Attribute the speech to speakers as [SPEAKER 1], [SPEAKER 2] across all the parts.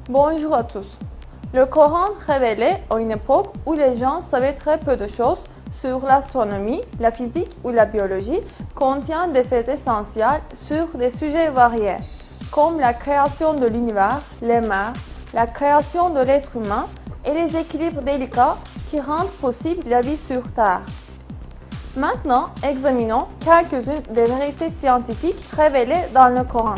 [SPEAKER 1] Bonjour à tous. Le Coran révélé à une époque où les gens savaient très peu de choses sur l'astronomie, la physique ou la biologie, contient des faits essentiels sur des sujets variés, comme la création de l'univers, les mers, la création de l'être humain et les équilibres délicats qui rendent possible la vie sur Terre. Maintenant, examinons quelques-unes des vérités scientifiques révélées dans le Coran.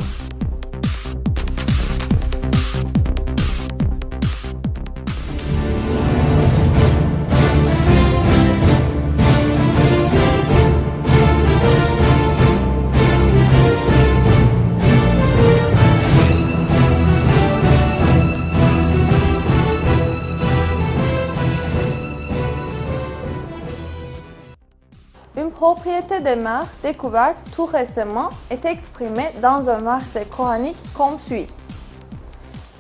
[SPEAKER 1] Une propriété des mers découverte tout récemment est exprimée dans un verset coranique comme suit.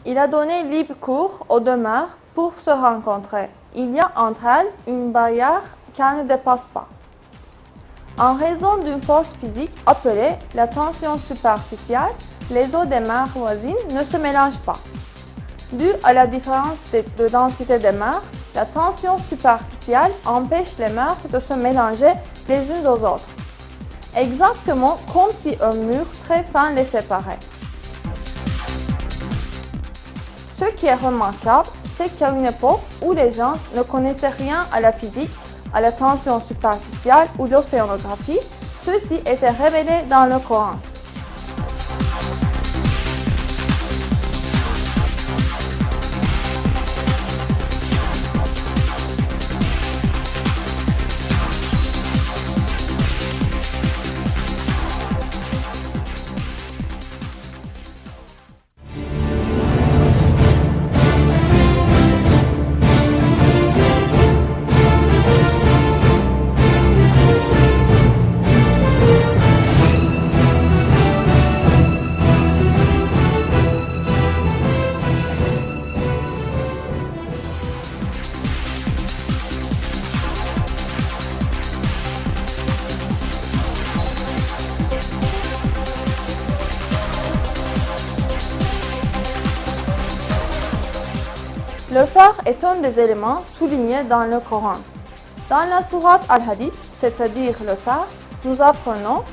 [SPEAKER 1] Il a donné libre cours aux deux mers pour se rencontrer. Il y a entre elles une barrière qu'elles ne dépassent pas. En raison d'une force physique appelée la tension superficielle, les eaux des mers voisines ne se mélangent pas. Dû à la différence de densité des mers, la tension superficielle empêche les mers de se mélanger les unes aux autres, exactement comme si un mur très fin les séparait. Ce qui est remarquable, c'est qu'à une époque où les gens ne connaissaient rien à la physique, à la tension superficielle ou l'océanographie, ceci était révélé dans le Coran. Le phare est un des éléments soulignés dans le Coran. Dans la sourate Al-Hadid, c'est-à-dire le phare, nous apprenons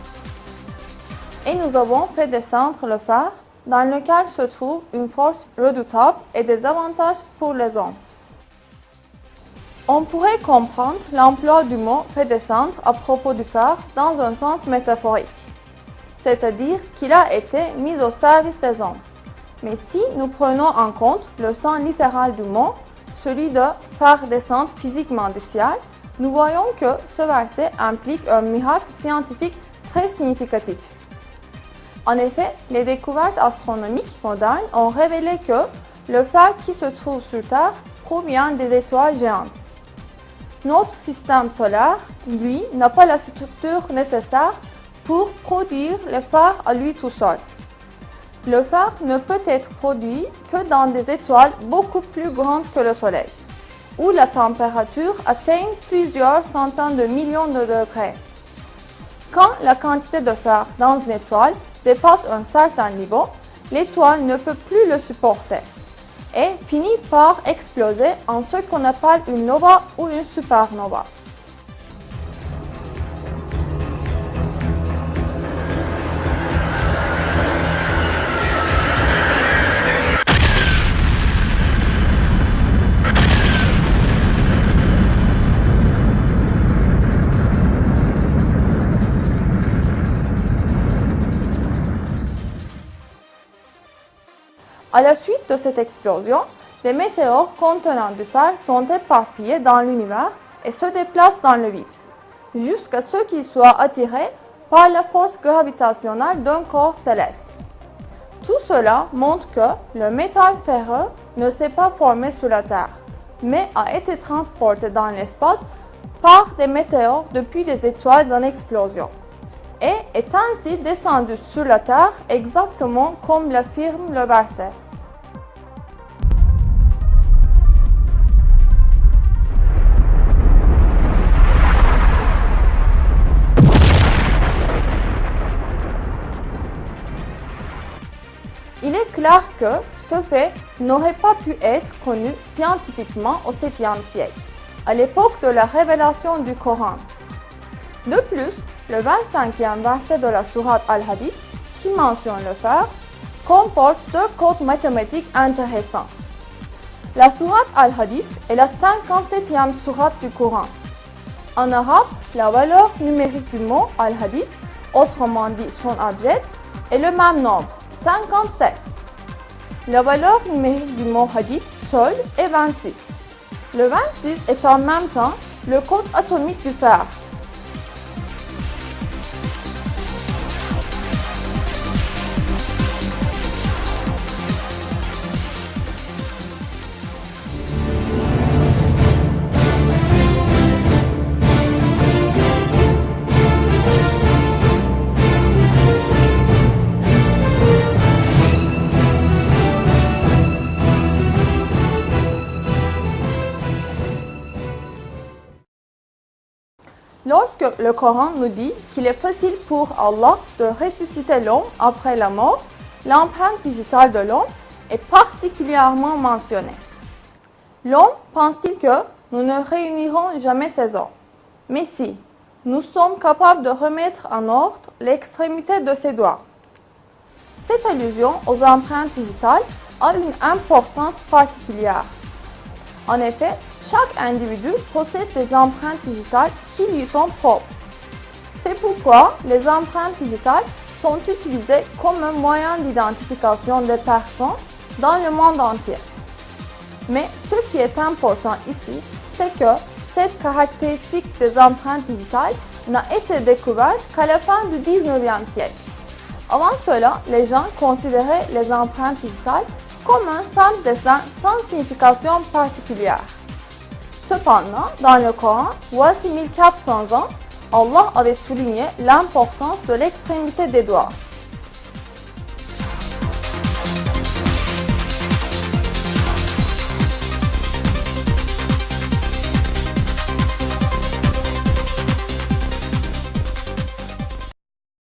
[SPEAKER 1] « Et nous avons fait descendre le phare dans lequel se trouve une force redoutable et des avantages pour les hommes. » On pourrait comprendre l'emploi du mot « fait descendre » à propos du phare dans un sens métaphorique, c'est-à-dire qu'il a été mis au service des hommes. Mais si nous prenons en compte le sens littéral du mot, celui de faire descendre physiquement du ciel, nous voyons que ce verset implique un miracle scientifique très significatif. En effet, les découvertes astronomiques modernes ont révélé que le phare qui se trouve sur Terre provient des étoiles géantes. Notre système solaire, lui, n'a pas la structure nécessaire pour produire le phare à lui tout seul. Le phare ne peut être produit que dans des étoiles beaucoup plus grandes que le Soleil, où la température atteint plusieurs centaines de millions de degrés. Quand la quantité de phare dans une étoile dépasse un certain niveau, l'étoile ne peut plus le supporter et finit par exploser en ce qu'on appelle une nova ou une supernova. À la suite de cette explosion, des météores contenant du phare sont éparpillés dans l'univers et se déplacent dans le vide, jusqu'à ce qu'ils soient attirés par la force gravitationnelle d'un corps céleste. Tout cela montre que le métal ferreux ne s'est pas formé sur la Terre, mais a été transporté dans l'espace par des météores depuis des étoiles en explosion et est ainsi descendu sur la Terre exactement comme l'affirme le verset. Il est clair que ce fait n'aurait pas pu être connu scientifiquement au 7e siècle, à l'époque de la révélation du Coran. De plus, le 25e verset de la sourate Al-Hadith, qui mentionne le fer, comporte deux codes mathématiques intéressants. La sourate Al-Hadith est la 57e sourate du Coran. En arabe, la valeur numérique du mot Al-Hadith, autrement dit son abjad, est le même nombre, 57. La valeur numérique du mot hadith seul est 26. Le 26 est en même temps le code atomique du fer. Lorsque le Coran nous dit qu'il est facile pour Allah de ressusciter l'homme après la mort, l'empreinte digitale de l'homme est particulièrement mentionnée. L'homme pense-t-il que nous ne réunirons jamais ces os? Mais si, nous sommes capables de remettre en ordre l'extrémité de ses doigts. Cette allusion aux empreintes digitales a une importance particulière. En effet, chaque individu possède des empreintes digitales qui lui sont propres. C'est pourquoi les empreintes digitales sont utilisées comme un moyen d'identification des personnes dans le monde entier. Mais ce qui est important ici, c'est que cette caractéristique des empreintes digitales n'a été découverte qu'à la fin du 19e siècle. Avant cela, les gens considéraient les empreintes digitales comme un simple dessin sans signification particulière. Cependant, dans le Coran, voici 1400 ans, Allah avait souligné l'importance de l'extrémité des doigts.